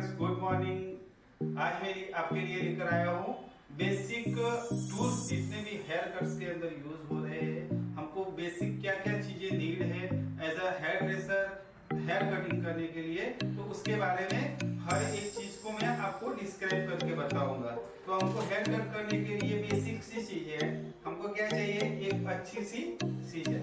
Friends, good morning. आज मैं आपके लिए लेकर आया हूँ बेसिक टूल्स जितने भी हेयर कट्स के अंदर यूज हो रहे हैं। हमको बेसिक क्या क्या चीजें नीड है as a hairdresser hair cutting करने के लिए, तो उसके बारे में हर एक चीज को मैं आपको डिस्क्राइब करके बताऊंगा। तो हमको हेयर कट करने के लिए बेसिक सी चीजें है। हमको क्या चाहिए? एक अच्छी सी सीजर।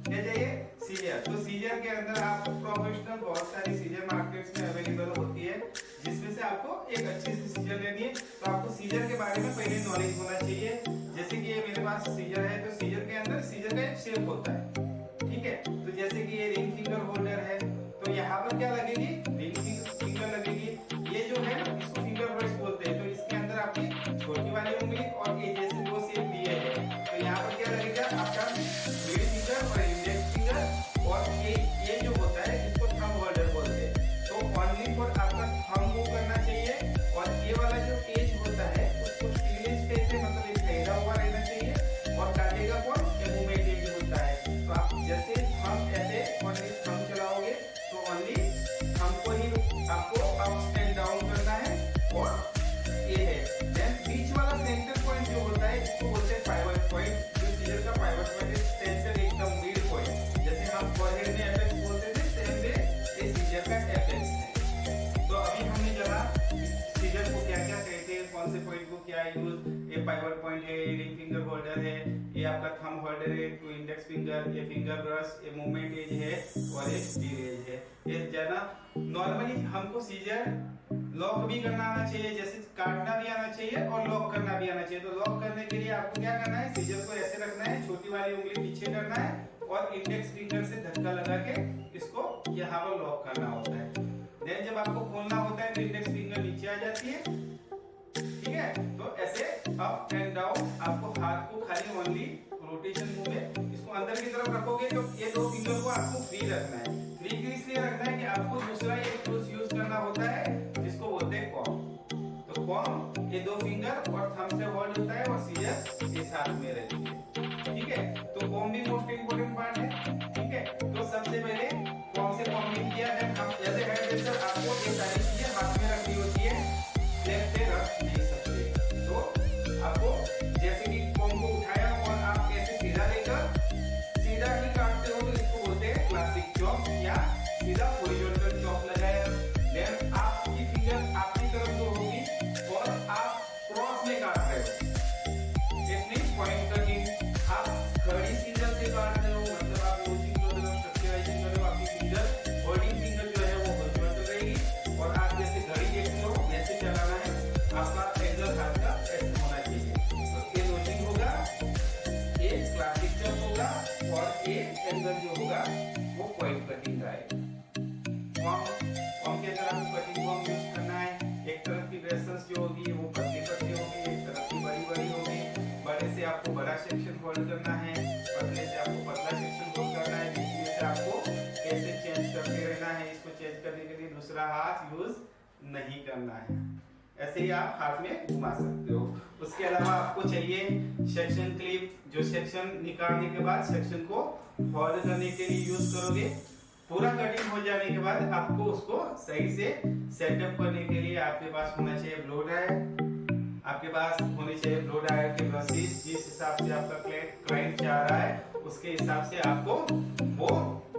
क्या चाहिए? सीजर। तो सीजर के अंदर आपको प्रोफेशनल बहुत सारी सीजर मार्केट्स में अवेलेबल होती है, जिसमें से आपको एक अच्छी सी सीजर लेनी है। तो आपको सीजर के बारे में पहले नॉलेज होना चाहिए। जैसे कि ये मेरे पास सीजर है, तो सीजर के अंदर सीजर का एक शेप होता है, ठीक है। तो जैसे कि ये रिंग फिंगर होल्डर है, तो यहाँ पर क्या लगेगी? रिंग फिंगर लगेगी। ये जो है इसको फिंगर ब्रश बोलते हैं। तो इसके अंदर आपकी छोटी वाली उंगली और ये जैसे दो शेप दिए हैं, तो यहाँ पर क्या लगेगा? आपका मिडिल फिंगर और इंडेक्स फिंगर, और ये जो होता है इसको थंब होल्डर बोलते हैं। तो ओनली फॉर आपका थंब मूव करना चाहिए, और ये वाला जो एज होता है उसको क्लीनेज कहते हैं, मतलब ये फैला हुआ रहना चाहिए। और काटेगा कौन? ये मूवमेंट एज होता है। तो आप जैसे थंब ऐसे ओनली थंब चलाओगे तो ओनली थंब को ही आपको अप एंड डाउन करना है, और ये है। देन बीच वाला सेंटर पॉइंट जो होता है इसको बोलते हैं पाइवट पॉइंट। जो सीजर का पाइवट पॉइंट है, सेंटर एकदम मिड पॉइंट। जैसे हम फॉरहेड में एपेक्स बोलते थे, सेम वे ये सीजर का एपेक्स है। तो अभी हमने जाना सीजर को क्या क्या कहते हैं, कौन से पॉइंट को क्या यूज। ये पाइवट पॉइंट है, ये रिंग फिंगर होल्डर है, ये आपका थंब होल्डर है, टू इंडेक्स फिंगर, ये फिंगर ब्रश, ये मूवमेंट एज है, और ये स्टील एज है। ये जाना। नॉर्मली हमको सीजर लॉक भी करना आना चाहिए, जैसे काटना भी आना चाहिए और लॉक करना भी आना चाहिए। तो लॉक करने के लिए आपको क्या करना है? सीजर को ऐसे रखना है, छोटी वाली उंगली पीछे करना है, और इंडेक्स फिंगर से धक्का लगा के इसको यहाँ पर लॉक करना होता है। देन जब आपको खोलना होता है तो इंडेक्स फिंगर नीचे आ जाती है, ठीक है। तो ऐसे अप एंड डाउन आपको हाथ को खाली ओनली रोटेशन मूव में इसको अंदर की तरफ रखोगे, तो ये दो फिंगर को आपको फ्री रखना है। फ्री इसलिए रखना है कि आपको दूसरा ये टूल्स यूज करना होता है जिसको बोलते हैं कॉम। तो कॉम ये दो फिंगर और थंब से होल्ड होता है, और सीजर इस हाथ में रहती है, ठीक है। तो कॉम भी मोस्ट इंपोर्टेंट पार्ट है, ठीक है। तो सबसे पहले कॉम से कॉम्बिंग किया है। हम जैसे हेयर ड्रेसर आपको ये सारी चीजें हाथ में रखनी होती है, लेफ्ट पे रख नहीं सकते। तो आपको जैसे कि कॉम को उठाया और आप ऐसे सीधा लेकर सीधा ही काटते हो, तो इसको बोलते हैं क्लासिक चॉप, या सीधा हॉरिजॉन्टल चॉप लगाया। देन आपकी फिंगर आपकी तरफ जो होगी और आप क्रॉस में काट रहे हो, इट पॉइंट कटिंग। आप खड़ी सीजर से काट रहे हो, मतलब आप यूजिंग जो स्ट्रक्चराइजिंग कर रहे हो, आपकी फिंगर होल्डिंग फिंगर जो है वो हॉरिजॉन्टल रहेगी, और आप जैसे घड़ी देखते हो वैसे चलाना है। आपका एंगल हाथ का ऐसे होना चाहिए। तो ये रोटिंग होगा, ये क्लासिक चॉप होगा, और ये एंगल जो होगा वो पॉइंट कटिंग का है। कॉम के अंदर आपको कटिंग कॉम यूज करना है। एक तरफ की ब्रेसल्स जो होगी वो पतली पतली होगी, एक तरफ की बड़ी बड़ी होगी। बड़े से आपको बड़ा सेक्शन होल्ड करना है, पतले से आपको पतला सेक्शन होल्ड करना है। बीच में से आपको कैसे चेंज करते रहना है। इसको चेंज करने के लिए दूसरा हाथ यूज नहीं करना है, ऐसे ही आप हाथ में घुमा सकते हो। उसके अलावा आपको चाहिए सेक्शन क्लिप, जो सेक्शन निकालने के बाद सेक्शन को होल्ड करने के लिए यूज करोगे। पूरा कटिंग हो जाने के बाद आपको उसको सही से सेटअप करने के लिए आपके पास होना चाहिए ब्लो ड्रायर, आपके पास होने चाहिए ब्लो ड्रायर के ब्रशेस। जिस हिसाब से आपका क्लाइंट चाह रहा है उसके हिसाब से आपको वो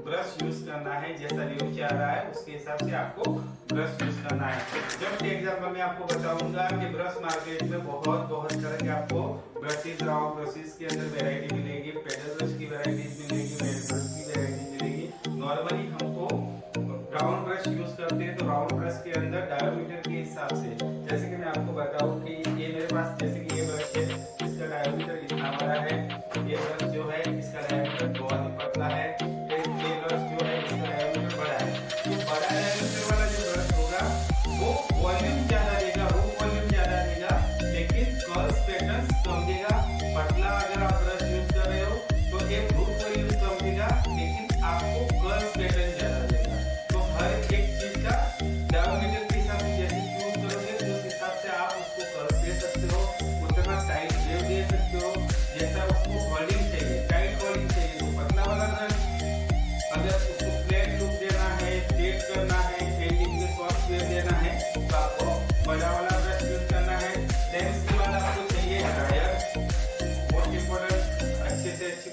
ब्रश यूज करना है। जैसा व्यू चाह रहा है उसके हिसाब से आपको ब्रश यूज करना है। जब एग्जांपल में आपको बताऊंगा कि ब्रश मार्केट में बहुत तरह के आपको ब्रशेस, राउंड ब्रशेस के अंदर वैरायटी मिलेगी, पेडल ब्रश की वैरायटीज मिलेगी, मेटल ब्रश की वैरायटी मिलेगी। नॉर्मली हमको राउंड ब्रश यूज करते हैं, तो राउंड ब्रश के अंदर डायमीटर के हिसाब से, जैसे कि मैं आपको बताऊं कि ये मेरे पास जैसे कि ये ब्रश है, इसका डायमीटर इतना बड़ा है। ये ब्रश जो है इसका डायमीटर बहुत ही पतला है। ये ब्रश जो है इसका डायमीटर बड़ा है। तो बड़ा डायमीटर वाला जो ब्रश होगा वो वॉल्यूम ज्यादा देगा, रो वॉल्यूम ज्यादा देगा, लेकिन कर्व्स पैटर्न कम देगा। पतला अगर आप ब्रश यूज कर रहे हो तो ये रो वॉल्यूम कम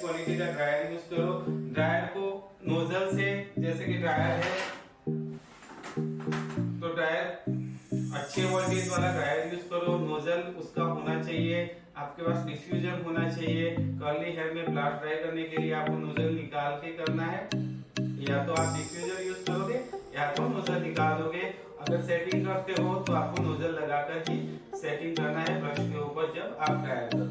क्वालिटी का ड्रायर यूज करो। ड्रायर को नोजल से, जैसे कि ड्रायर है तो ड्रायर अच्छे वोल्टेज वाला ड्रायर यूज करो। नोजल उसका होना चाहिए, आपके पास डिफ्यूजर होना चाहिए। कर्ली हेयर में ब्लास्ट ड्राई करने के लिए आपको नोजल निकाल के करना है, या तो आप डिफ्यूजर यूज करोगे या तो नोजल निकाल दोगे। अगर सेटिंग करते हो तो आपको नोजल लगाकर ही सेटिंग करना है ब्रश के ऊपर जब आप ड्रायर करोगे।